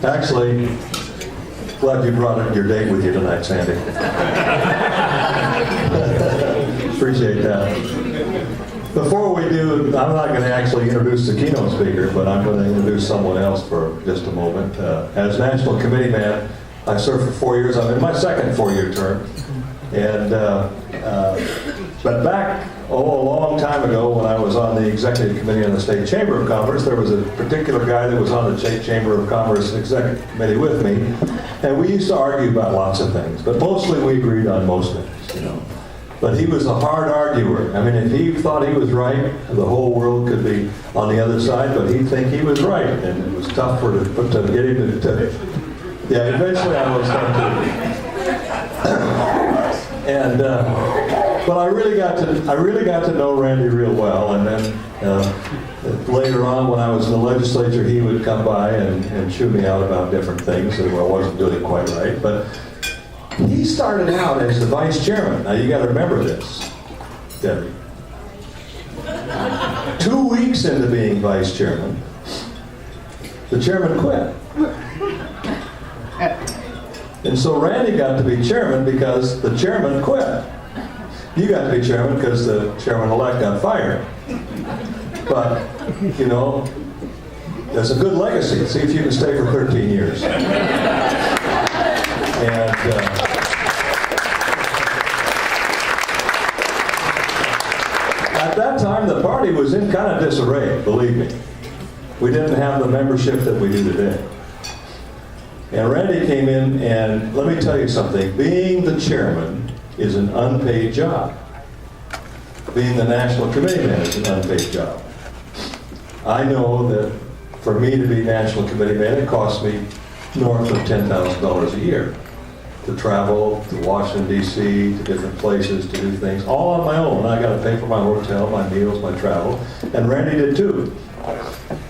Actually, glad you brought your date with you tonight, Sandy. Appreciate that. Before we do, I'm not going to actually introduce the keynote speaker, but I'm going to introduce someone else for just a moment. As National Committee Man, I served for 4 years. I'm in my second 4-year term. And, but back, a long time ago, when I was on the Executive Committee on the State Chamber of Commerce, there was a particular guy that was on the State Chamber of Commerce Executive Committee with me. And we used to argue about lots of things, but mostly we agreed on most things, you know. But he was a hard arguer. I mean, if he thought he was right, the whole world could be on the other side, but he'd think he was right. And it was tough to get him to yeah, eventually I was tough to. And, but I really got to know Randy real well. And then later on, when I was in the legislature, he would come by and chew me out about different things that I wasn't doing quite right. But he started out as the vice chairman. Now you got to remember this, Debbie. 2 weeks into being vice chairman, the chairman quit. And so Randy got to be chairman because the chairman quit. You got to be chairman because the chairman-elect got fired. But, you know, there's a good legacy. See if you can stay for 13 years. And at that time, the party was in kind of disarray, believe me. We didn't have the membership that we do today. And Randy came in, and let me tell you something. Being the chairman is an unpaid job. Being the National Committee Man is an unpaid job. I know that for me to be National Committee Man, it costs me north of $10,000 a year to travel to Washington, D.C., to different places, to do things, all on my own. I got to pay for my hotel, my meals, my travel, and Randy did too.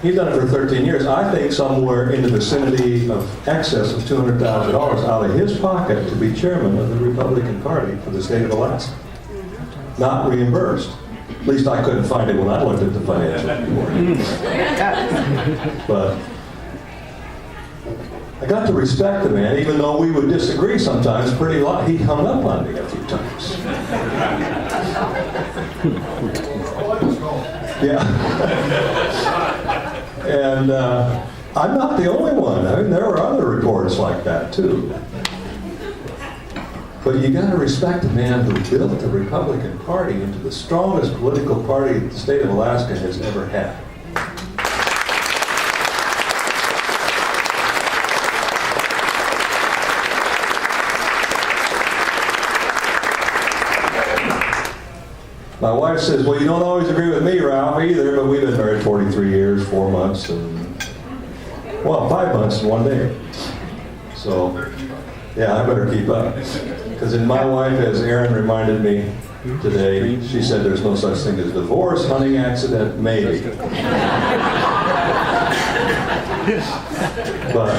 He's done it for 13 years. I think somewhere in the vicinity of excess of $200,000 out of his pocket to be chairman of the Republican Party for the state of Alaska. Not reimbursed. At least I couldn't find it when I looked at the financial report. But I got to respect the man, even though we would disagree sometimes pretty a lot. He hung up on me a few times. Yeah. And I'm not the only one. I mean, there are other reports like that, too. But you got to respect the man who built the Republican Party into the strongest political party the state of Alaska has ever had. My wife says, well, you don't always agree with me, Ralph, either, but we've been married 43 years, 4 months, and, well, 5 months and 1 day. So, yeah, I better keep up. Because in my wife, as Erin reminded me today, she said there's no such thing as divorce, hunting accident, maybe. But,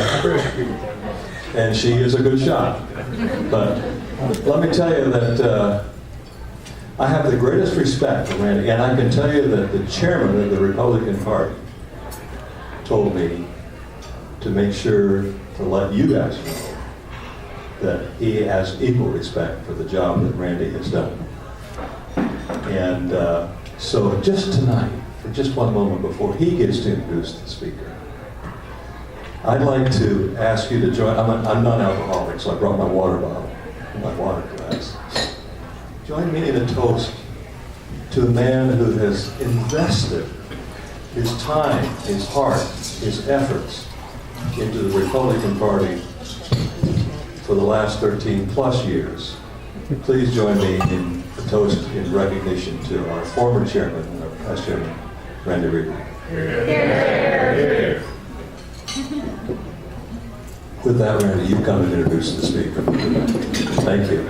and she is a good shot. But let me tell you that I have the greatest respect for Randy, and I can tell you that the chairman of the Republican Party told me to make sure to let you guys know that he has equal respect for the job that Randy has done. And so just tonight, for just one moment before he gets to introduce the speaker, I'd like to ask you to join. I'm non-alcoholic, so I brought my water bottle, my water glass. Join me in a toast to a man who has invested his time, his heart, his efforts into the Republican Party for the last 13 plus years. Please join me in a toast in recognition to our former chairman, our past chairman, Randy Reeder. With that, Randy, you come and introduce the speaker. Thank you.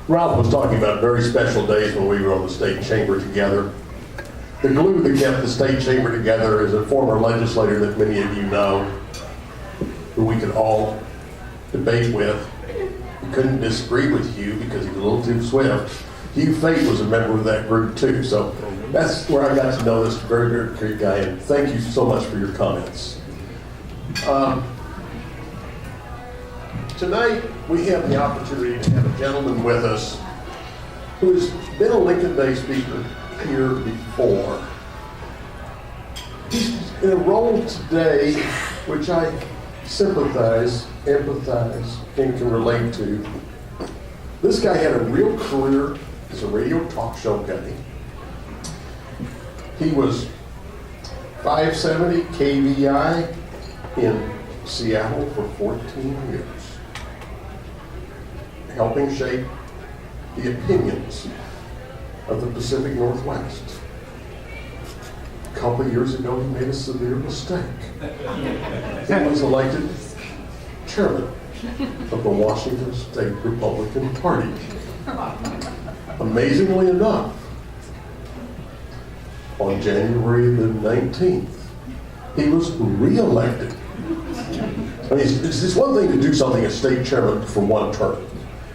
Ralph was talking about very special days when we were on the state chamber together. The glue that kept the state chamber together is a former legislator that many of you know, who we could all debate with. He couldn't disagree with Hugh because he was a little too swift. Hugh Fate was a member of that group too, so that's where I got to know this very, very great guy, and thank you so much for your comments. Tonight, we have the opportunity to have a gentleman with us who has been a Lincoln Day speaker here before. He's in a role today which I sympathize, empathize, and can relate to. This guy had a real career as a radio talk show guy. He was 570 KVI in Seattle for 14 years, helping shape the opinions of the Pacific Northwest. A couple of years ago, he made a severe mistake. He was elected chairman of the Washington State Republican Party. Amazingly enough, on January the 19th, he was re-elected. I mean, it's one thing to do something as state chairman for one term.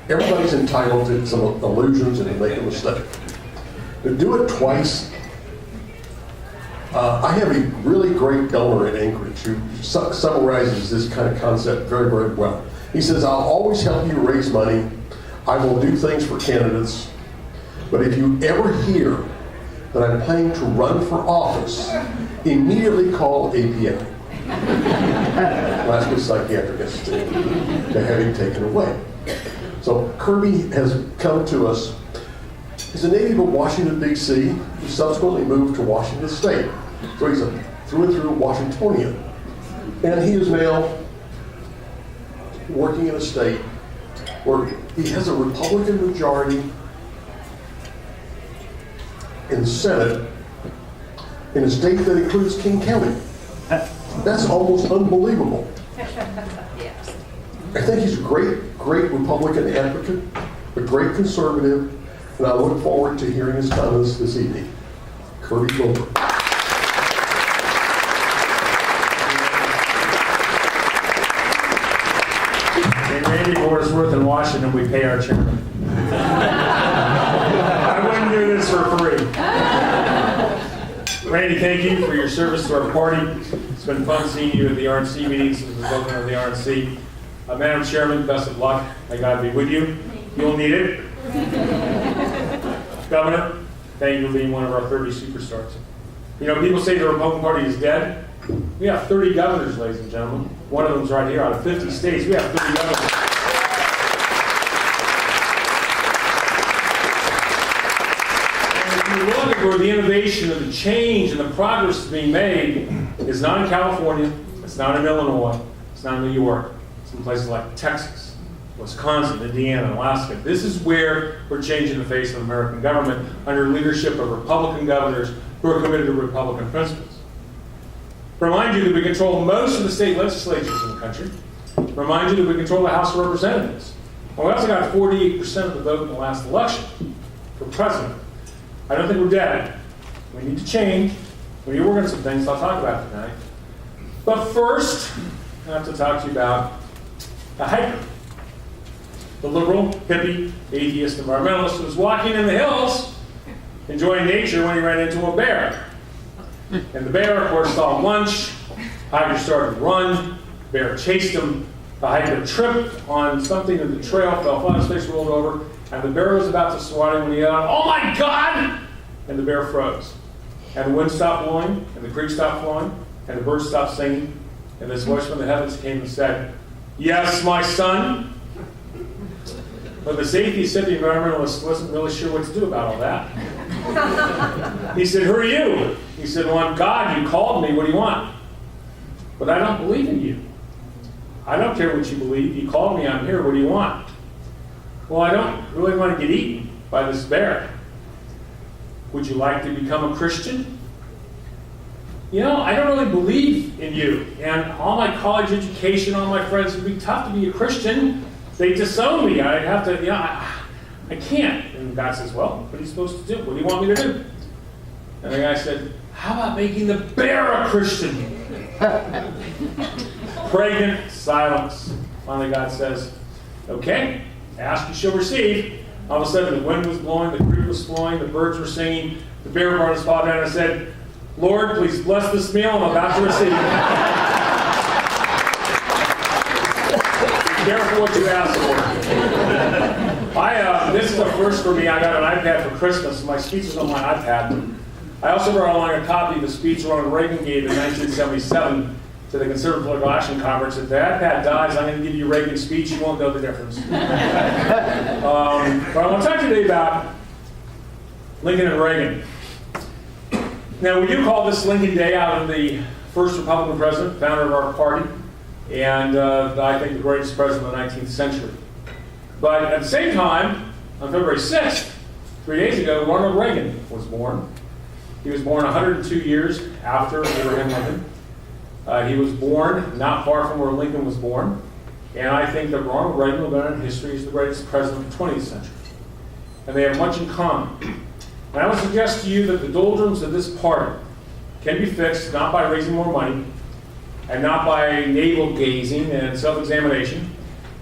Everybody's entitled to some illusions and to make a mistake. To do it twice, I have a really great donor in Anchorage who summarizes this kind of concept very, very well. He says, I'll always help you raise money. I will do things for candidates. But if you ever hear that I'm planning to run for office, immediately call APA. Glasgow Psychiatrist to have him taken away. So Kirby has come to us. He's a native of Washington, D.C. He subsequently moved to Washington State. So he's a through and through Washingtonian. And he is now working in a state where he has a Republican majority in the Senate in a state that includes King County. That's almost unbelievable. I think he's a great, great Republican advocate, a great conservative, and I look forward to hearing his comments this evening. Kirby Goldberg. In Randy, for what it's worth, in Washington, we pay our chairman. I wouldn't do this for free. Randy, thank you for your service to our party. It's been fun seeing you at the RNC meetings as the president of the RNC. Madam Chairman, best of luck. May God be with you. You'll need it. Governor, thank you for being one of our 30 superstars. You know, people say the Republican Party is dead. We have 30 governors, ladies and gentlemen. One of them's right here. Out of 50 states, we have 30 governors. And if you look at where the innovation and the change and the progress is being made, it's not in California, it's not in Illinois, it's not in New York. It's in places like Texas, Wisconsin, Indiana, Alaska. This is where we're changing the face of American government under leadership of Republican governors who are committed to Republican principles. Remind you that we control most of the state legislatures in the country. Remind you that we control the House of Representatives. And we also got 48% of the vote in the last election for president. I don't think we're dead. We need to change. We need to work on some things I'll talk about tonight. But first, I have to talk to you about a hiker. The liberal, hippie, atheist, environmentalist who was walking in the hills, enjoying nature when he ran into a bear. And the bear, of course, saw lunch. Hiker started to run. The bear chased him. The hiker tripped on something in the trail, fell flat, his face rolled over, and the bear was about to swat him when he yelled, "Oh my God!" And the bear froze. And the wind stopped blowing, and the creek stopped flowing, and the birds stopped singing, and this voice from the heavens came and said, "Yes, my son." But this atheist hippie environmentalist wasn't really sure what to do about all that. He said, "Who are you?" He said, "Well, I'm God. You called me. What do you want?" "But I don't believe in you." "I don't care what you believe. You called me. I'm here. What do you want?" "Well, I don't really want to get eaten by this bear." "Would you like to become a Christian?" "You know, I don't really believe in you. And all my college education, all my friends, it would be tough to be a Christian. They disown me. I'd have to, I can't." And God says, "Well, what are you supposed to do? What do you want me to do?" And the guy said, "How about making the bear a Christian?" Pregnant silence. Finally, God says, okay, ask you shall receive. All of a sudden, the wind was blowing, the creek was flowing, the birds were singing, the bear brought his paw down and said, Lord, please bless this meal I'm about to receive. Be careful what you ask for. This is a first for me. I got an iPad for Christmas. My speech is on my iPad. I also brought along a copy of the speech Ronald Reagan gave in 1977 to the Conservative Political Action Conference. If the iPad dies, I'm going to give you Reagan's speech. You won't know the difference. But I want to talk today about Lincoln and Reagan. Now, we do call this Lincoln Day out of the first Republican president, founder of our party, and I think the greatest president of the 19th century. But at the same time, on February 6th, 3 days ago, Ronald Reagan was born. He was born 102 years after Abraham Lincoln. He was born not far from where Lincoln was born. And I think that Ronald Reagan will go down in history as the greatest president of the 20th century. And they have much in common. And I would suggest to you that the doldrums of this party can be fixed not by raising more money, and not by navel-gazing and self-examination,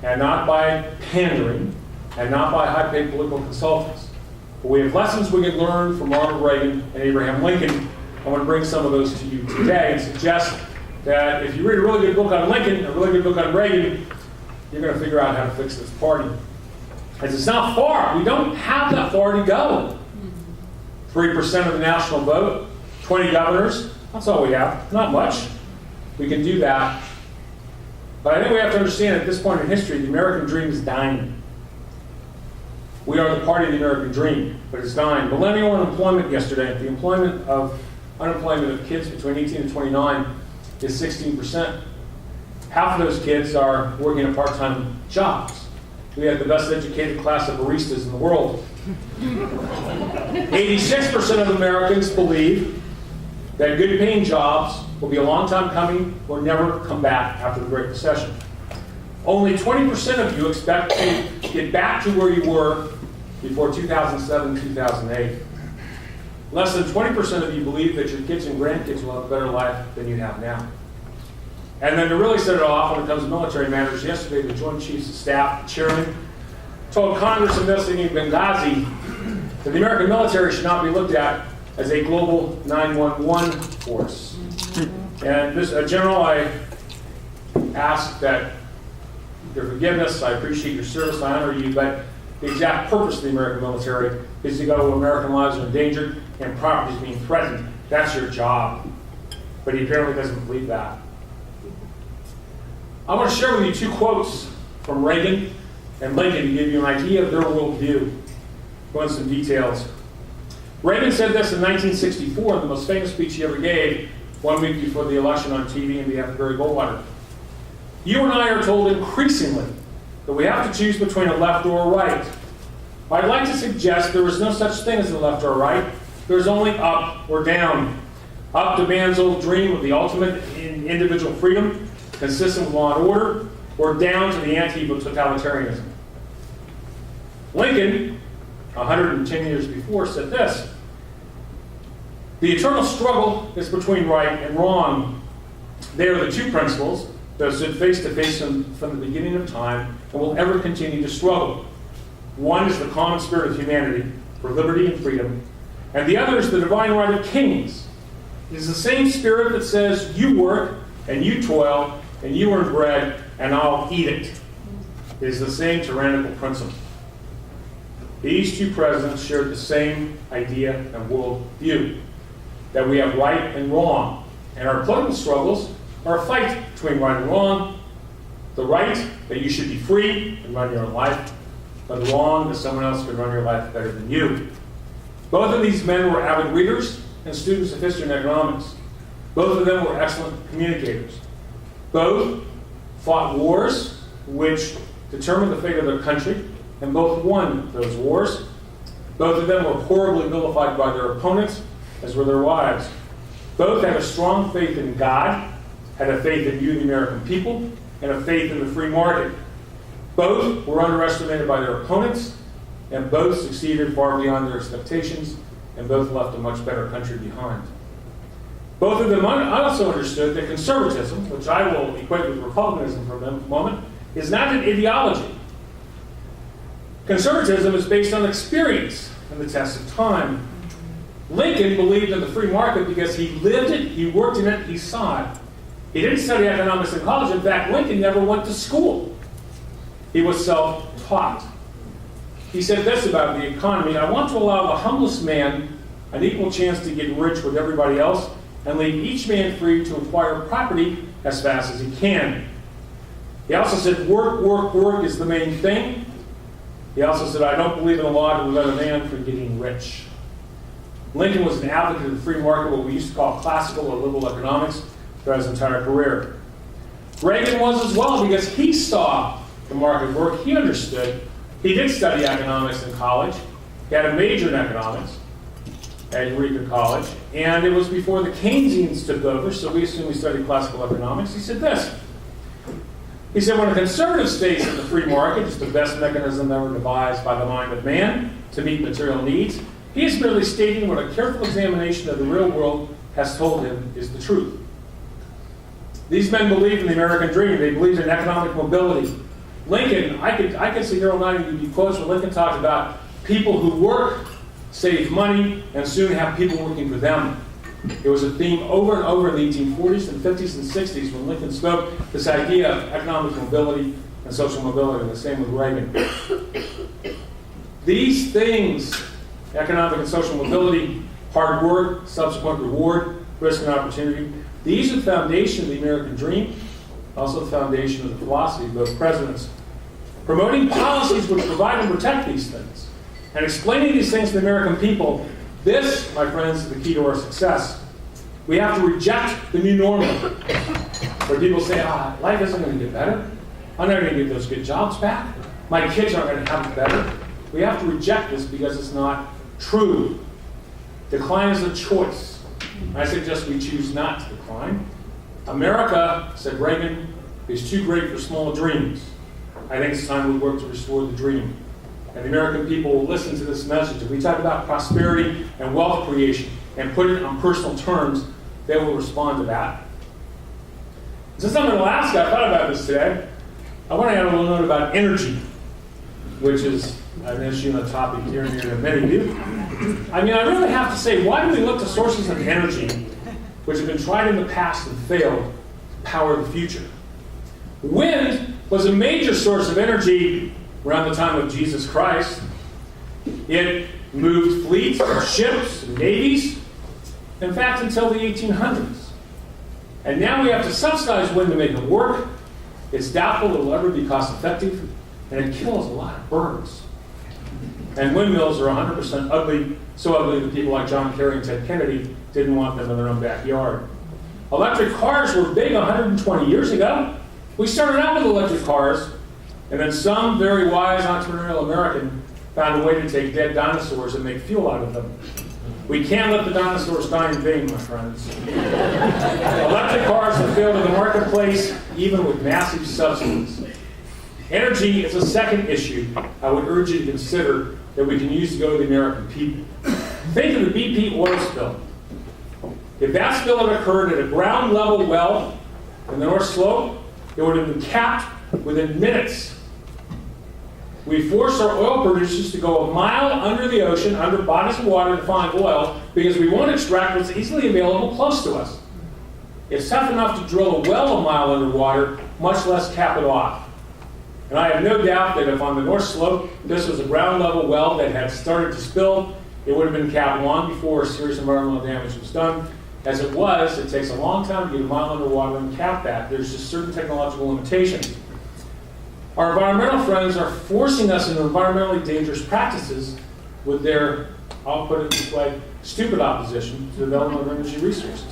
and not by pandering, and not by high-paid political consultants. But we have lessons we can learn from Ronald Reagan and Abraham Lincoln. I want to bring some of those to you today and suggest that if you read a really good book on Lincoln, a really good book on Reagan, you're going to figure out how to fix this party. As it's not far. We don't have that far to go. 3% of the national vote, 20 governors, that's all we have. Not much. We can do that. But I think we have to understand at this point in history, the American dream is dying. We are the party of the American dream, but it's dying. Millennial unemployment yesterday, the unemployment of kids between 18 and 29 is 16%. Half of those kids are working at part-time jobs. We have the best educated class of baristas in the world. 86% of Americans believe that good paying jobs will be a long time coming or never come back after the Great Recession. Only 20% of you expect to get back to where you were before 2007, 2008. Less than 20% of you believe that your kids and grandkids will have a better life than you have now. And then to really set it off when it comes to military matters, yesterday the Joint Chiefs of Staff chairman told Congress investigating Benghazi that the American military should not be looked at as a global 911 force. And this, General, I ask that your forgiveness, I appreciate your service, I honor you, but the exact purpose of the American military is to go where American lives are endangered and property is being threatened. That's your job. But he apparently doesn't believe that. I want to share with you two quotes from Reagan and Lincoln to give you an idea of their worldview. Go into some details. Reagan said this in 1964, in the most famous speech he ever gave, 1 week before the election on TV in behalf of Barry Goldwater. You and I are told increasingly that we have to choose between a left or a right. I'd like to suggest there is no such thing as a left or a right. There's only up or down. Up to man's old dream of the ultimate in individual freedom, consistent with law and order, or down to the anti of totalitarianism. Lincoln, 110 years before, said this: the eternal struggle is between right and wrong. They are the two principles that stood face to face from the beginning of time and will ever continue to struggle. One is the common spirit of humanity for liberty and freedom, and the other is the divine right of kings. It is the same spirit that says, you work and you toil and you earn bread and I'll eat it. It is the same tyrannical principle. These two presidents shared the same idea and worldview, that we have right and wrong. And our political struggles are a fight between right and wrong. The right, that you should be free and run your own life, but the wrong, that someone else can run your life better than you. Both of these men were avid readers and students of history and economics. Both of them were excellent communicators. Both fought wars which determined the fate of their country, and both won those wars. Both of them were horribly vilified by their opponents, as were their wives. Both had a strong faith in God, had a faith in you, the American people, and a faith in the free market. Both were underestimated by their opponents, and both succeeded far beyond their expectations, and both left a much better country behind. Both of them also understood that conservatism, which I will equate with republicanism for a moment, is not an ideology. Conservatism is based on experience and the test of time. Lincoln believed in the free market because he lived it, he worked in it, he saw it. He didn't study economics in college. In fact, Lincoln never went to school. He was self-taught. He said this about the economy: I want to allow the humblest man an equal chance to get rich with everybody else and leave each man free to acquire property as fast as he can. He also said work, work, work is the main thing. He also said, I don't believe in a law to prevent a man from getting rich. Lincoln was an advocate of the free market, what we used to call classical or liberal economics, throughout his entire career. Reagan was as well, because he saw the market work. He understood. He did study economics in college. He had a major in economics at Eureka College, and it was before the Keynesians took over, so we assume he studied classical economics. He said this. He said, when a conservative states that the free market is the best mechanism ever devised by the mind of man to meet material needs, he is merely stating what a careful examination of the real world has told him is the truth. These men believed in the American dream. They believed in economic mobility. Lincoln, I could sit here all night and give you quotes where Lincoln talked about people who work, save money, and soon have people working for them. It was a theme over and over in the 1840s and 50s and 60s when Lincoln spoke this idea of economic mobility and social mobility, and the same with Reagan. These things, economic and social mobility, hard work, subsequent reward, risk and opportunity, these are the foundation of the American dream, also the foundation of the philosophy of both presidents. Promoting policies which provide and protect these things, and explaining these things to the American people, this, my friends, is the key to our success. We have to reject the new normal, where people say, life isn't going to get better. I'm never going to get those good jobs back. My kids aren't going to have it better. We have to reject this because it's not true. Decline is a choice. I suggest we choose not to decline. America, said Reagan, is too great for small dreams. I think it's time we work to restore the dream. And the American people will listen to this message. If we talk about prosperity and wealth creation and put it on personal terms, they will respond to that. Since I'm in Alaska, I thought about this today. I want to add a little note about energy, which is an issue and a topic here and near to many of you. I mean, I really have to say, why do we look to sources of energy which have been tried in the past and failed to power the future? Wind was a major source of energy around the time of Jesus Christ. It moved fleets, and ships, and navies, in fact, until the 1800s. And now we have to subsidize wind to make it work. It's doubtful it will ever be cost effective, and it kills a lot of birds. And windmills are 100% ugly, so ugly that people like John Kerry and Ted Kennedy didn't want them in their own backyard. Electric cars were big 120 years ago. We started out with electric cars, and then some very wise entrepreneurial American found a way to take dead dinosaurs and make fuel out of them. We can't let the dinosaurs die in vain, my friends. Electric cars have failed in the marketplace, even with massive subsidies. Energy is a second issue I would urge you to consider that we can use to go to the American people. Think of the BP oil spill. If that spill had occurred at a ground level well in the North Slope, it would have been capped within minutes. We force our oil producers to go a mile under the ocean, under bodies of water to find oil, because we won't extract what's easily available close to us. It's tough enough to drill a well a mile underwater, much less cap it off. And I have no doubt that if on the North Slope this was a ground level well that had started to spill, it would have been capped long before serious environmental damage was done. As it was, it takes a long time to get a mile underwater and cap that. There's just certain technological limitations. Our environmental friends are forcing us into environmentally dangerous practices with their, I'll put it this way, stupid opposition to the development of energy resources.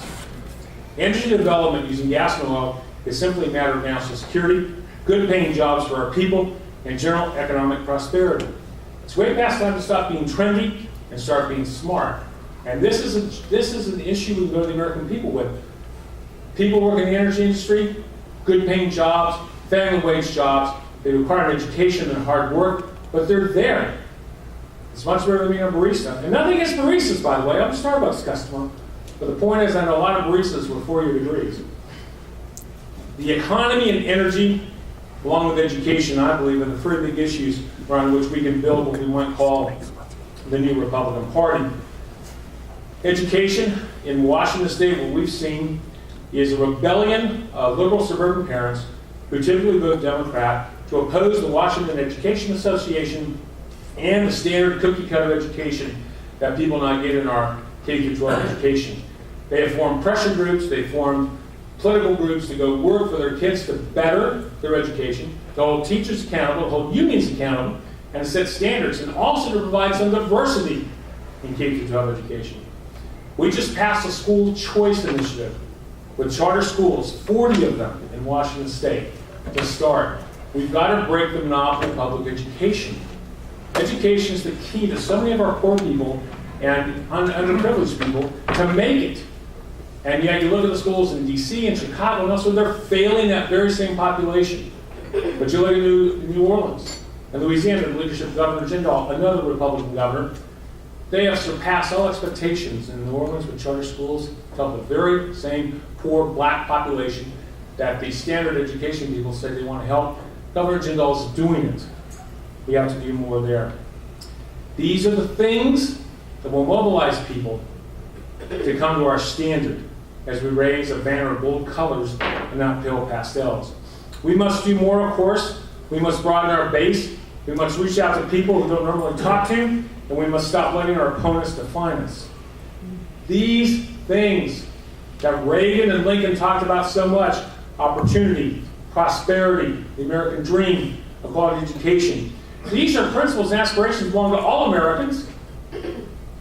Energy development using gas and oil is simply a matter of national security, good paying jobs for our people, and general economic prosperity. It's way past time to stop being trendy and start being smart. And this is an issue we go to the American people with. People working in the energy industry, good paying jobs, family wage jobs, they require an education and hard work, but they're there. It's much better than being a barista. And nothing against baristas, by the way. I'm a Starbucks customer. But the point is, I know a lot of baristas with 4-year degrees. The economy and energy along with education, I believe, are the three big issues around which we can build what we might call the new Republican Party. Education in Washington State, what we've seen is a rebellion of liberal suburban parents who typically vote Democrat to oppose the Washington Education Association and the standard cookie-cutter education that people now get in our K-12 education. They have formed pressure groups, they've formed political groups to go work for their kids to better their education, to hold teachers accountable, to hold unions accountable, and to set standards, and also to provide some diversity in K-12 education. We just passed a school choice initiative with charter schools, 40 of them in Washington State, to start. We've got to break the monopoly of public education. Education is the key to so many of our poor people and underprivileged people to make it. And yet you look at the schools in DC and Chicago and elsewhere, they're failing that very same population. But you look at New Orleans and Louisiana, the leadership of Governor Juneau, another Republican governor, they have surpassed all expectations in New Orleans with charter schools to help the very same poor black population that the standard education people say they want to help. Governor Juneau is doing it. We have to do more there. These are the things that will mobilize people to come to our standard as we raise a banner of bold colors and not pale pastels. We must do more, of course. We must broaden our base. We must reach out to people who don't normally talk to, and we must stop letting our opponents define us. These things that Reagan and Lincoln talked about so much, opportunity, prosperity, the American dream, equality education, these are principles and aspirations belong to all Americans.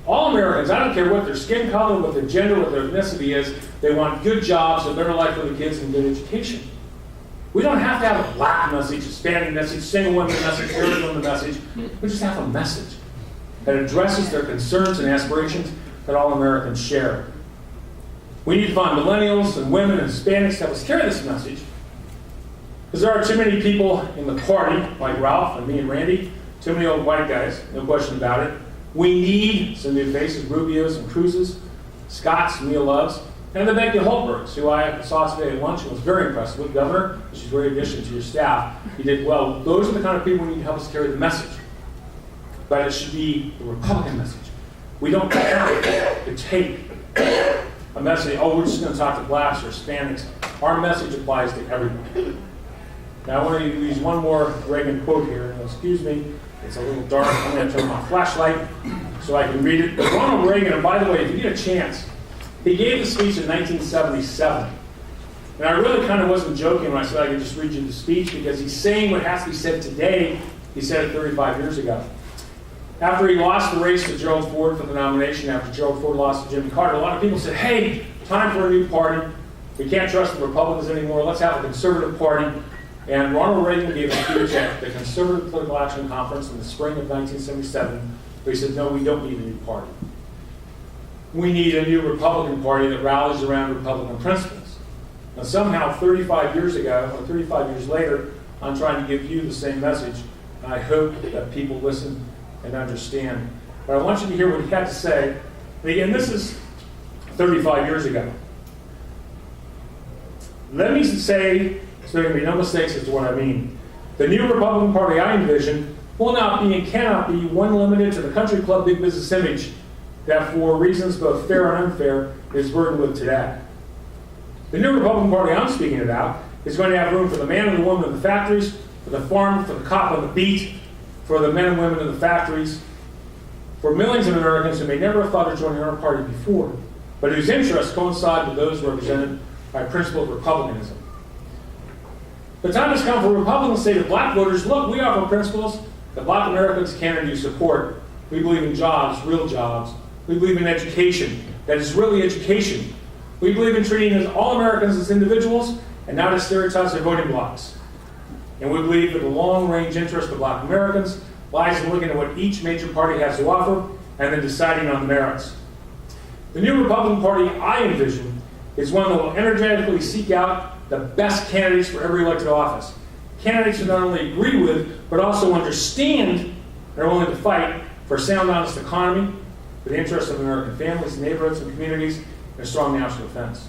All Americans, I don't care what their skin color, what their gender, what their ethnicity is, they want good jobs, a better life for the kids, and good education. We don't have to have a black message, a Hispanic message, single women message, Arab women message. We just have a message that addresses their concerns and aspirations that all Americans share. We need to find millennials and women and Hispanics to help us carry this message. Because there are too many people in the party, like Ralph and me and Randy, too many old white guys, no question about it. We need some new faces, Rubios and Cruzes, Scotts, Mia Loves, and the Becky Holbergs, who I saw today at lunch and was very impressed with. Governor, she's a great addition to your staff. You did well. Those are the kind of people we need to help us carry the message. But it should be the Republican message. We don't have to take a message, oh, we're just going to talk to blacks or Hispanics. Our message applies to everyone. Now I want to use one more Reagan quote here. Now, excuse me, it's a little dark. I'm going to turn on my flashlight so I can read it. But Ronald Reagan, and by the way, if you get a chance, he gave the speech in 1977. And I really kind of wasn't joking when I said I could just read you the speech, because he's saying what has to be said today, he said it 35 years ago. After he lost the race to Gerald Ford for the nomination, after Gerald Ford lost to Jimmy Carter, a lot of people said, hey, time for a new party. We can't trust the Republicans anymore. Let's have a conservative party. And Ronald Reagan gave a speech at the Conservative Political Action Conference in the spring of 1977, where he said, no, we don't need a new party. We need a new Republican Party that rallies around Republican principles. Now somehow 35 years ago, or 35 years later, I'm trying to give you the same message, and I hope that people listen and understand. But I want you to hear what he had to say. And again, this is 35 years ago. Let me say, so there can be no mistakes as to what I mean. The new Republican Party I envision will not be and cannot be one limited to the country club big business image that, for reasons both fair and unfair, is burdened with today. The new Republican Party I'm speaking about is going to have room for the man and the woman in the factories, for the farmer, for the cop on the beat, for the men and women in the factories, for millions of Americans who may never have thought of joining our party before, but whose interests coincide with those represented by principled republicanism. The time has come for Republicans to say to black voters, look, we offer principles that black Americans can and do support. We believe in jobs, real jobs. We believe in education that is really education. We believe in treating all Americans as individuals and not as stereotypes or voting blocks. And we believe that the long-range interest of black Americans lies in looking at what each major party has to offer and then deciding on the merits. The new Republican Party I envision is one that will energetically seek out the best candidates for every elected office. Candidates who not only agree with, but also understand and are willing to fight for a sound, honest economy, for the interests of American families, neighborhoods, and communities, and a strong national defense.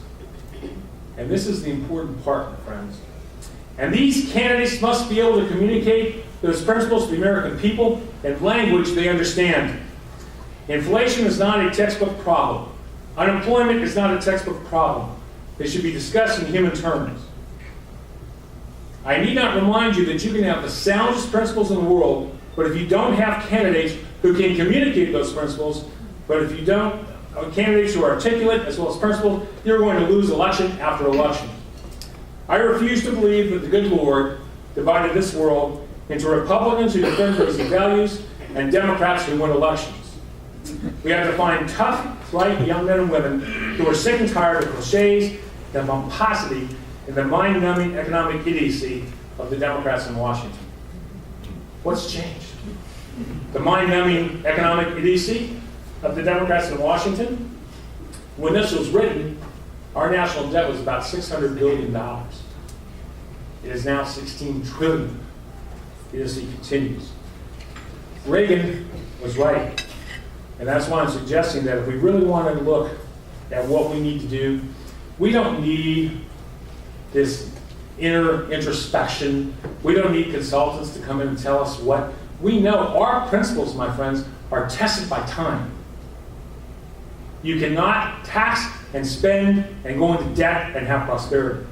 And this is the important part, my friends. And these candidates must be able to communicate those principles to the American people in language they understand. Inflation is not a textbook problem. Unemployment is not a textbook problem. They should be discussed in human terms. I need not remind you that you can have the soundest principles in the world, but if you don't have candidates who can communicate those principles, but if you don't, candidates who are articulate as well as principled, you're going to lose election after election. I refuse to believe that the good Lord divided this world into Republicans who defend basic values and Democrats who win elections. We have to find tough, bright young men and women who are sick and tired of cliches, the pomposity, and the mind-numbing economic idiocy of the Democrats in Washington. What's changed? The mind-numbing economic idiocy of the Democrats in Washington? When this was written, our national debt was about $600 billion. It is now $16 trillion. The idiocy continues. Reagan was right. And that's why I'm suggesting that if we really want to look at what we need to do, we don't need this inner introspection. We don't need consultants to come in and tell us what. We know our principles, my friends, are tested by time. You cannot tax and spend and go into debt and have prosperity.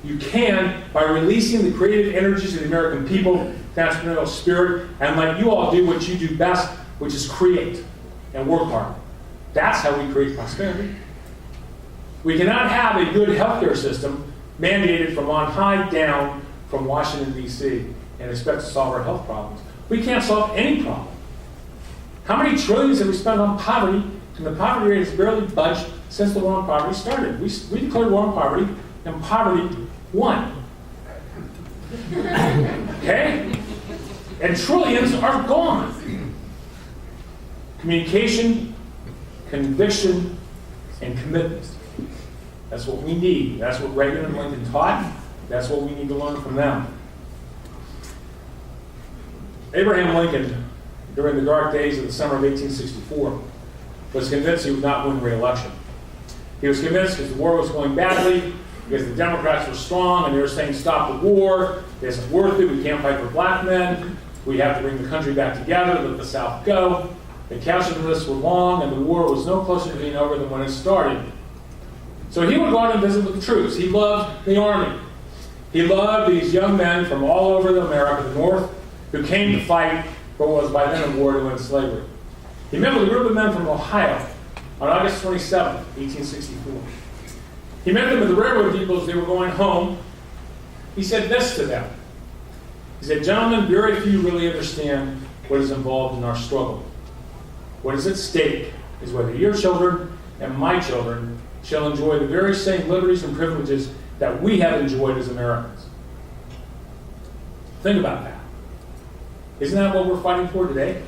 You can by releasing the creative energies of the American people, the entrepreneurial spirit, and let you all do what you do best, which is create and work hard. That's how we create prosperity. We cannot have a good healthcare system mandated from on high down from Washington, D.C. and expect to solve our health problems. We can't solve any problem. How many trillions have we spent on poverty? And the poverty rate has barely budged since the war on poverty started. We declared war on poverty, and poverty won. Okay? And trillions are gone. Communication, conviction, and commitment. That's what we need. That's what Reagan and Lincoln taught. That's what we need to learn from them. Abraham Lincoln, during the dark days of the summer of 1864, was convinced he would not win re-election. He was convinced because the war was going badly, because the Democrats were strong and they were saying, stop the war, it isn't worth it, we can't fight for black men, we have to bring the country back together, let the South go. The casualty lists were long and the war was no closer to being over than when it started. So he would go out and visit with the troops. He loved the Army. He loved these young men from all over America, the North, who came to fight for what was by then a war to end slavery. He met with a group of men from Ohio on August 27, 1864. He met them at the railroad depot as they were going home. He said this to them. He said, gentlemen, very few really understand what is involved in our struggle. What is at stake is whether your children and my children shall enjoy the very same liberties and privileges that we have enjoyed as Americans. Think about that. Isn't that what we're fighting for today?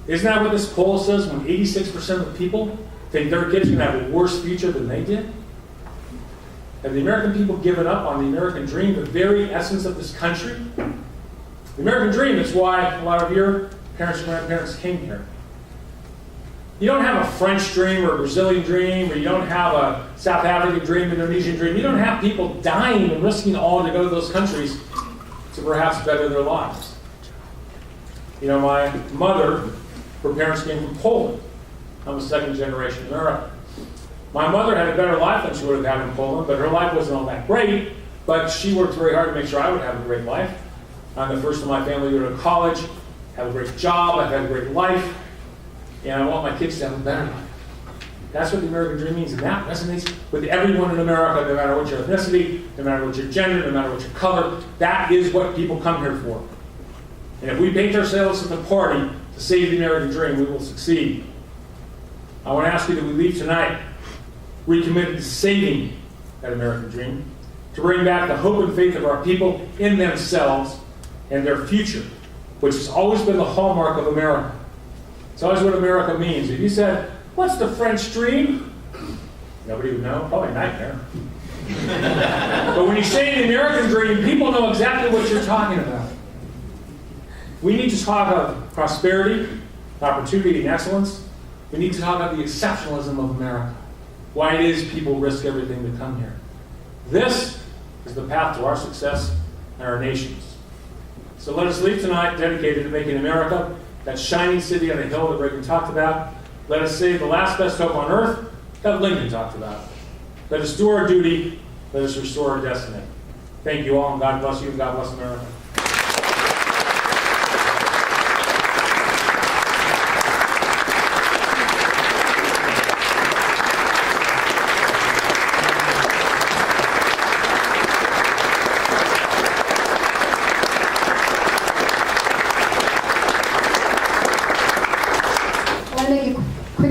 Isn't that what this poll says when 86% of people think their kids are going to have a worse future than they did? Have the American people given up on the American dream, the very essence of this country? The American dream is why a lot of your parents and grandparents came here. You don't have a French dream or a Brazilian dream, or you don't have a South African dream, Indonesian dream. You don't have people dying and risking all to go to those countries to perhaps better their lives. You know, my mother, her parents came from Poland. I'm a second generation American. My mother had a better life than she would have had in Poland, but her life wasn't all that great, but she worked very hard to make sure I would have a great life. I'm the first in my family to go to college, have a great job, I've had a great life, and I want my kids to have a better life. That's what the American dream means, and that resonates with everyone in America, no matter what your ethnicity, no matter what your gender, no matter what your color. That is what people come here for. And if we paint ourselves as the party to save the American dream, we will succeed. I want to ask you that we leave tonight recommitted to saving that American dream, to bring back the hope and faith of our people in themselves and their future, which has always been the hallmark of America. It's always what America means. If you said, what's the French dream? Nobody would know. Probably a nightmare. But when you say the American dream, people know exactly what you're talking about. We need to talk about prosperity, opportunity, and excellence. We need to talk about the exceptionalism of America. Why it is people risk everything to come here. This is the path to our success and our nation's. So let us leave tonight dedicated to making America that shining city on the hill that Reagan talked about. Let us save the last best hope on earth that Lincoln talked about. Let us do our duty. Let us restore our destiny. Thank you all, and God bless you, and God bless America.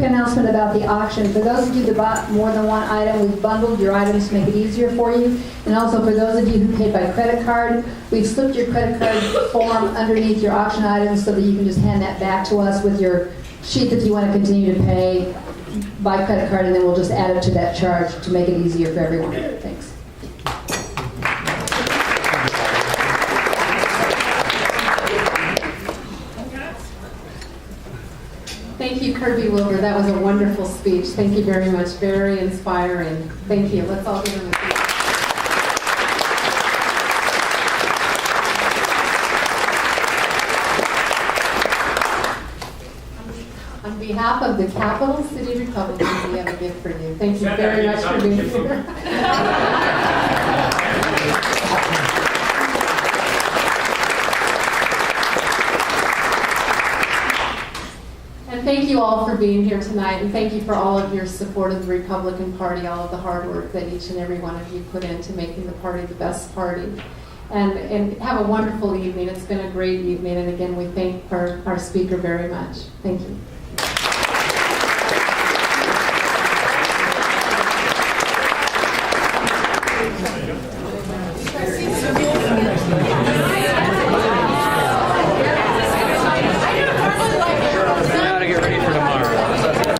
Announcement about the auction. For those of you that bought more than one item, we've bundled your items to make it easier for you. And also for those of you who paid by credit card, we've slipped your credit card form underneath your auction items so that you can just hand that back to us with your sheet that you want to continue to pay by credit card, and then we'll just add it to that charge to make it easier for everyone. Thanks. Thank you, Kirby Wilbur. That was a wonderful speech. Thank you very much. Very inspiring. Thank you. Let's all give him a hand. On behalf of the Capital City Republicans, we have a gift for you. Thank you very much for being here. Thank you all for being here tonight, and thank you for all of your support of the Republican Party, all of the hard work that each and every one of you put into making the party the best party. And have a wonderful evening. It's been a great evening, and again, we thank our speaker very much. Thank you.